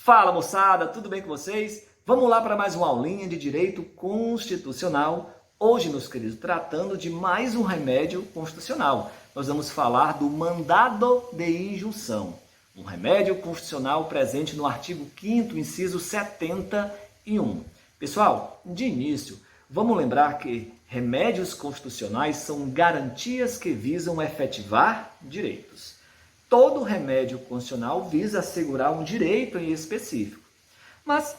Fala moçada, tudo bem com vocês? Vamos lá para mais uma aulinha de Direito Constitucional. Hoje, meus queridos, tratando de mais um remédio constitucional. Nós vamos falar do mandado de injunção. Um remédio constitucional presente no artigo 5º, inciso 71. Pessoal, de início, vamos lembrar que remédios constitucionais são garantias que visam efetivar direitos. Todo remédio constitucional visa assegurar um direito em específico. Mas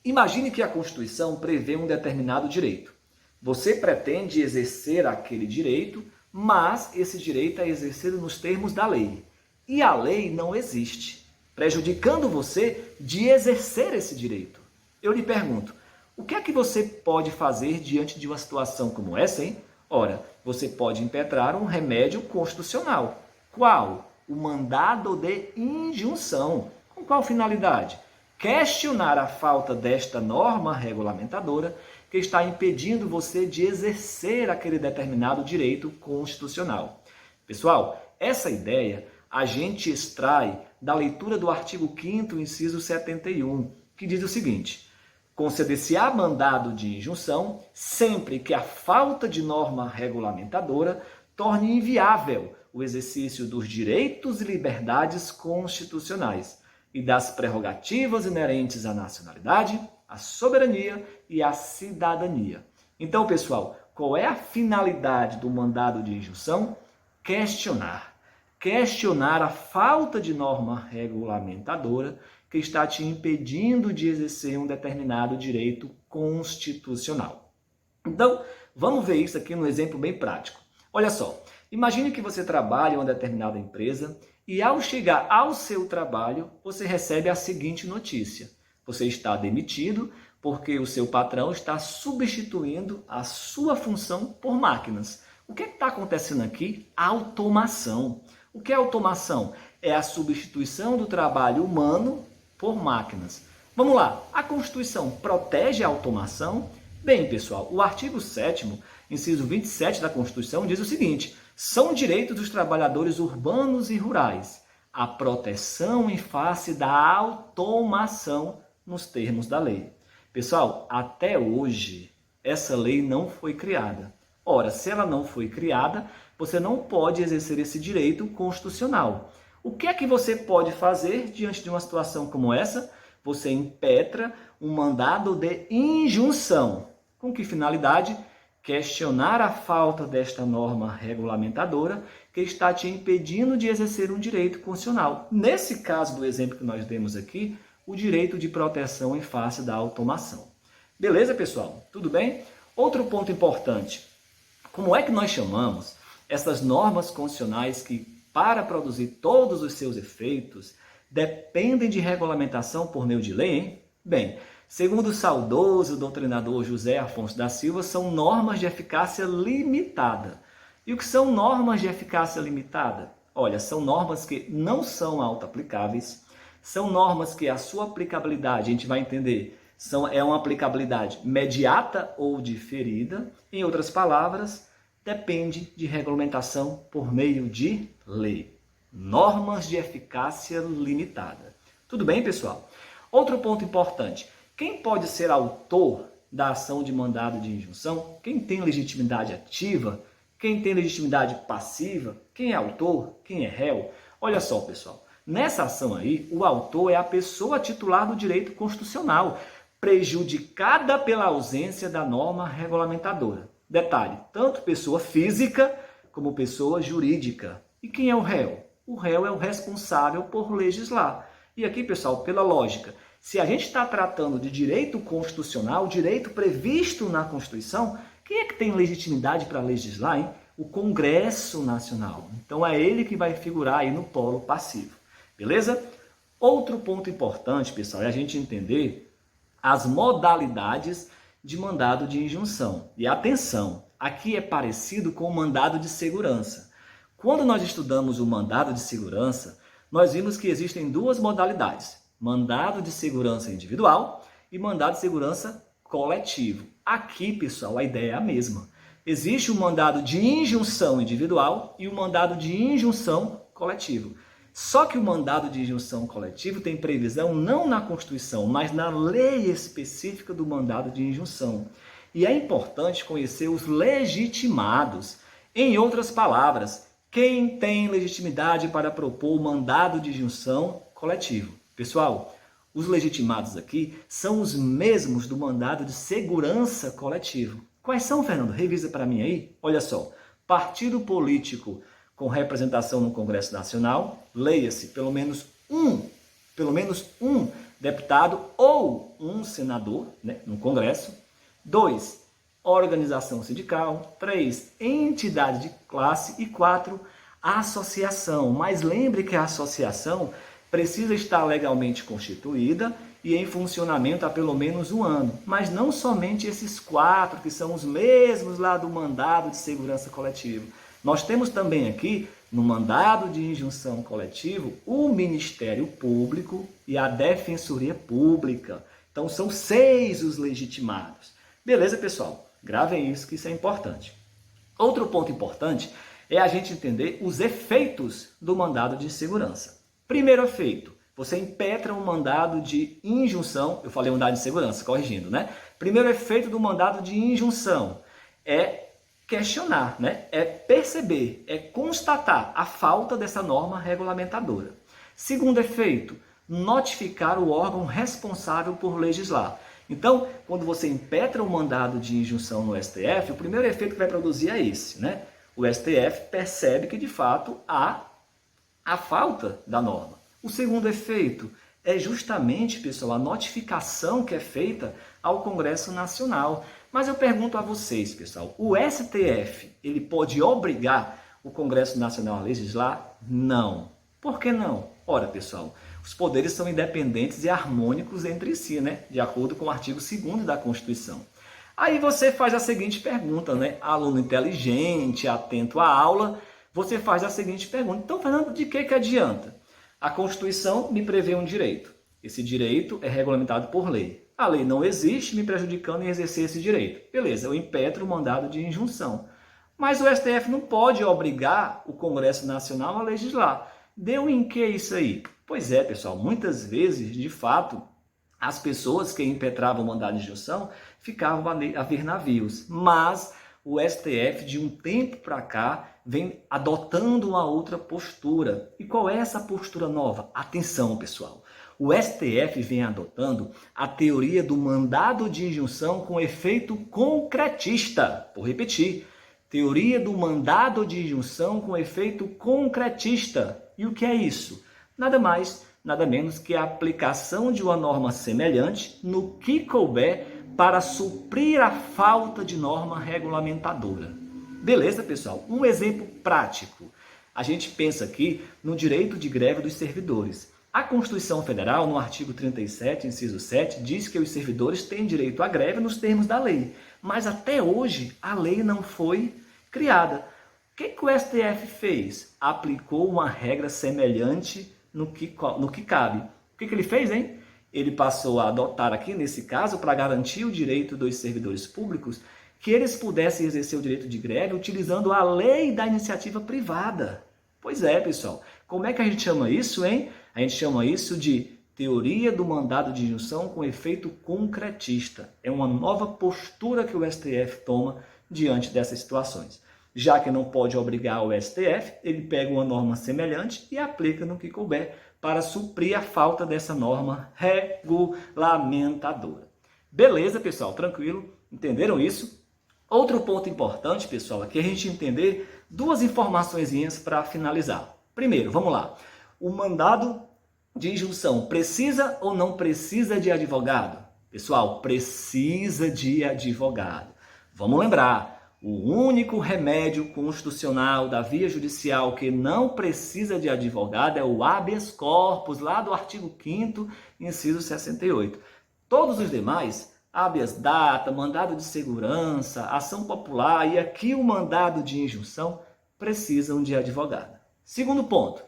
imagine que a Constituição prevê um determinado direito. Você pretende exercer aquele direito, mas esse direito é exercido nos termos da lei. E a lei não existe, prejudicando você de exercer esse direito. Eu lhe pergunto, o que é que você pode fazer diante de uma situação como essa, hein? Ora, você pode impetrar um remédio constitucional. Qual? O mandado de injunção. Com qual finalidade? Questionar a falta desta norma regulamentadora que está impedindo você de exercer aquele determinado direito constitucional. Pessoal, essa ideia a gente extrai da leitura do artigo 5º, inciso 71, que diz o seguinte: conceder-se-á mandado de injunção sempre que a falta de norma regulamentadora torne inviável o exercício dos direitos e liberdades constitucionais e das prerrogativas inerentes à nacionalidade, à soberania e à cidadania. Então, pessoal, qual é a finalidade do mandado de injunção? Questionar. Questionar a falta de norma regulamentadora que está te impedindo de exercer um determinado direito constitucional. Então, vamos ver isso aqui num exemplo bem prático. Olha só, imagine que você trabalha em uma determinada empresa e ao chegar ao seu trabalho, você recebe a seguinte notícia: você está demitido porque o seu patrão está substituindo a sua função por máquinas. O que está acontecendo aqui? Automação. O que é automação? É a substituição do trabalho humano por máquinas. Vamos lá, a Constituição protege a automação? Bem, pessoal, o artigo 7º, inciso 27 da Constituição diz o seguinte: são direitos dos trabalhadores urbanos e rurais a proteção em face da automação nos termos da lei. Pessoal, até hoje, essa lei não foi criada. Ora, se ela não foi criada, você não pode exercer esse direito constitucional. O que é que você pode fazer diante de uma situação como essa? Você impetra um mandado de injunção. Com que finalidade? Questionar a falta desta norma regulamentadora que está te impedindo de exercer um direito constitucional. Nesse caso do exemplo que nós demos aqui, o direito de proteção em face da automação. Beleza, pessoal? Tudo bem? Outro ponto importante. Como é que nós chamamos essas normas constitucionais que, para produzir todos os seus efeitos, dependem de regulamentação por meio de lei, hein? Bem, segundo o saudoso doutrinador José Afonso da Silva, são normas de eficácia limitada. E o que são normas de eficácia limitada? Olha, são normas que não são auto-aplicáveis, são normas que a sua aplicabilidade, a gente vai entender, é uma aplicabilidade imediata ou diferida. Em outras palavras, depende de regulamentação por meio de lei. Normas de eficácia limitada. Tudo bem, pessoal? Outro ponto importante. Quem pode ser autor da ação de mandado de injunção? Quem tem legitimidade ativa? Quem tem legitimidade passiva? Quem é autor? Quem é réu? Olha só, pessoal. Nessa ação aí, o autor é a pessoa titular do direito constitucional, prejudicada pela ausência da norma regulamentadora. Detalhe, tanto pessoa física como pessoa jurídica. E quem é o réu? O réu é o responsável por legislar. E aqui, pessoal, pela lógica, se a gente está tratando de direito constitucional, direito previsto na Constituição, quem é que tem legitimidade para legislar, hein? O Congresso Nacional. Então é ele que vai figurar aí no polo passivo. Beleza? Outro ponto importante, pessoal, é a gente entender as modalidades de mandado de injunção. E atenção, aqui é parecido com o mandado de segurança. Quando nós estudamos o mandado de segurança, nós vimos que existem duas modalidades: mandado de segurança individual e mandado de segurança coletivo. Aqui, pessoal, a ideia é a mesma. Existe o mandado de injunção individual e o mandado de injunção coletivo. Só que o mandado de injunção coletivo tem previsão não na Constituição, mas na lei específica do mandado de injunção. E é importante conhecer os legitimados. Em outras palavras, quem tem legitimidade para propor o mandado de injunção coletivo. Pessoal, os legitimados aqui são os mesmos do mandado de segurança coletivo. Quais são, Fernando? Revisa para mim aí. Olha só, partido político com representação no Congresso Nacional, leia-se pelo menos um deputado ou um senador, né, no Congresso. 2, organização sindical. 3, entidade de classe. E 4, associação. Mas lembre que a associação precisa estar legalmente constituída e em funcionamento há pelo menos 1 ano. Mas não somente esses 4, que são os mesmos lá do mandado de segurança coletivo. Nós temos também aqui, no mandado de injunção coletivo, o Ministério Público e a Defensoria Pública. Então, são 6 os legitimados. Beleza, pessoal? Gravem isso, que isso é importante. Outro ponto importante é a gente entender os efeitos do mandado de segurança. Primeiro efeito, você impetra um mandado de injunção, eu falei mandado de segurança, corrigindo, né? Primeiro efeito do mandado de injunção é questionar, né? É perceber, é constatar a falta dessa norma regulamentadora. Segundo efeito, notificar o órgão responsável por legislar. Então, quando você impetra um mandado de injunção no STF, o primeiro efeito que vai produzir é esse, né? O STF percebe que, de fato, há a falta da norma. O segundo efeito é justamente, pessoal, a notificação que é feita ao Congresso Nacional. Mas eu pergunto a vocês, pessoal, o STF, ele pode obrigar o Congresso Nacional a legislar? Não. Por que não? Ora, pessoal, os poderes são independentes e harmônicos entre si, né? De acordo com o artigo 2º da Constituição. Aí você faz a seguinte pergunta, né? Aluno inteligente, atento à aula, você faz a seguinte pergunta. Então, Fernando, de que adianta? A Constituição me prevê um direito. Esse direito é regulamentado por lei. A lei não existe, me prejudicando em exercer esse direito. Beleza, eu impetro o mandado de injunção. Mas o STF não pode obrigar o Congresso Nacional a legislar. Deu em que isso aí? Pois é, pessoal, muitas vezes, de fato, as pessoas que impetravam o mandado de injunção ficavam a ver navios. Mas o STF, de um tempo para cá, vem adotando uma outra postura. E qual é essa postura nova? Atenção, pessoal. O STF vem adotando a teoria do mandado de injunção com efeito concretista. Vou repetir. Teoria do mandado de injunção com efeito concretista. E o que é isso? Nada mais, nada menos que a aplicação de uma norma semelhante no que couber para suprir a falta de norma regulamentadora. Beleza, pessoal? Um exemplo prático. A gente pensa aqui no direito de greve dos servidores. A Constituição Federal, no artigo 37, inciso 7, diz que os servidores têm direito à greve nos termos da lei. Mas até hoje a lei não foi criada. O que o STF fez? Aplicou uma regra semelhante no que cabe. O que ele fez, hein? Ele passou a adotar aqui, nesse caso, para garantir o direito dos servidores públicos, que eles pudessem exercer o direito de greve utilizando a lei da iniciativa privada. Pois é, pessoal. Como é que a gente chama isso, hein? A gente chama isso de teoria do mandado de injunção com efeito concretista. É uma nova postura que o STF toma diante dessas situações. Já que não pode obrigar o STF, ele pega uma norma semelhante e aplica no que couber para suprir a falta dessa norma regulamentadora. Beleza, pessoal? Tranquilo? Entenderam isso? Outro ponto importante, pessoal, aqui é a gente entender 2 informaçõezinhas para finalizar. Primeiro, vamos lá. O mandado de injunção precisa ou não precisa de advogado? Pessoal, precisa de advogado. Vamos lembrar, o único remédio constitucional da via judicial que não precisa de advogado é o habeas corpus, lá do artigo 5º, inciso 68. Todos os demais, habeas data, mandado de segurança, ação popular e aqui o mandado de injunção, precisam de advogado. Segundo ponto,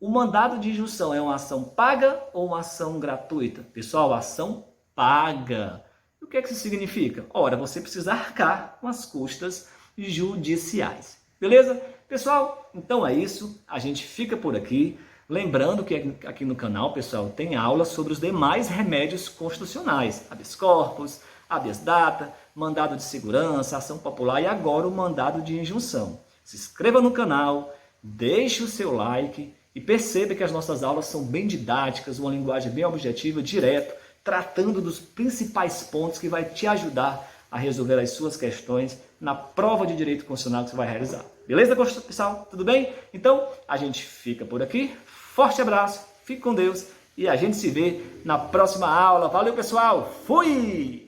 o mandado de injunção é uma ação paga ou uma ação gratuita? Pessoal, ação paga. O que é que isso significa? Ora, você precisa arcar com as custas judiciais. Beleza? Pessoal, então é isso. A gente fica por aqui. Lembrando que aqui no canal, pessoal, tem aula sobre os demais remédios constitucionais, habeas corpus, habeas data, mandado de segurança, ação popular e agora o mandado de injunção. Se inscreva no canal, deixe o seu like e perceba que as nossas aulas são bem didáticas, uma linguagem bem objetiva, direto, tratando dos principais pontos que vai te ajudar a resolver as suas questões na prova de direito constitucional que você vai realizar. Beleza, pessoal? Tudo bem? Então, a gente fica por aqui. Forte abraço, fique com Deus e a gente se vê na próxima aula. Valeu, pessoal! Fui!